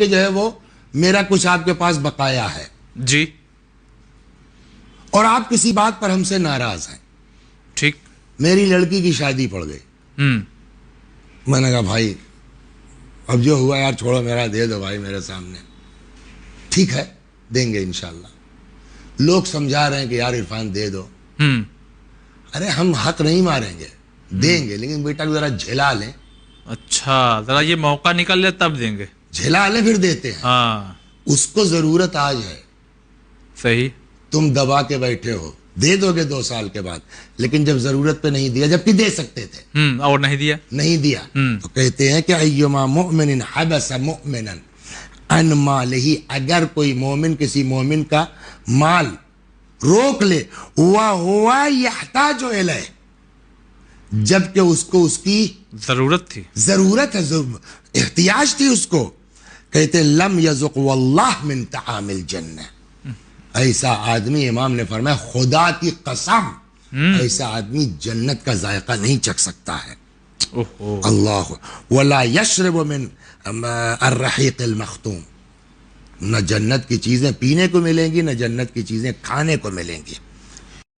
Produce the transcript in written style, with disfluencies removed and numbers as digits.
کہ جو ہے وہ میرا کچھ آپ کے پاس بقایا ہے جی اور آپ کسی بات پر ہم سے ناراض ہیں. ٹھیک. میری لڑکی کی شادی پڑ گئی. میں نے کہا بھائی اب جو ہوا یار چھوڑو, میرا دے دو بھائی میرے سامنے. ٹھیک ہے دیں گے انشاءاللہ. لوگ سمجھا رہے ہیں کہ یار عرفان دے دو. ارے ہم حق نہیں ماریں گے, دیں گے, لیکن بیٹا ذرا جھلا لیں. اچھا ذرا یہ موقع نکل لے تب دیں گے. جھلا لیں پھر دیتے ہیں. ہاں اس کو ضرورت آج ہے, صحیح. تم دبا کے بیٹھے ہو, دے دو گے 2 سال کے بعد, لیکن جب ضرورت پہ نہیں دیا, جبکہ دے سکتے تھے اور نہیں دیا. نہیں دیا. تو کہتے ہیں کہ ایما مؤمن حبس مؤمنا عن مالہ, اگر کوئی مومن کسی مومن کا مال روک لے, وَهُوَ يَحْتَاجُ إِلَيْهِ, جبکہ اس کو اس کی ضرورت تھی, ضرورت ہے, احتیاج تھی اس کو, کہتے لم یذق واللہ من طعام الجنہ. ایسا آدمی, امام نے فرمایا خدا کی قسم, ایسا آدمی جنت کا ذائقہ نہیں چکھ سکتا ہے. اللہ. ولا یشرب من الرحیق المختوم, نہ جنت کی چیزیں پینے کو ملیں گی, نہ جنت کی چیزیں کھانے کو ملیں گی.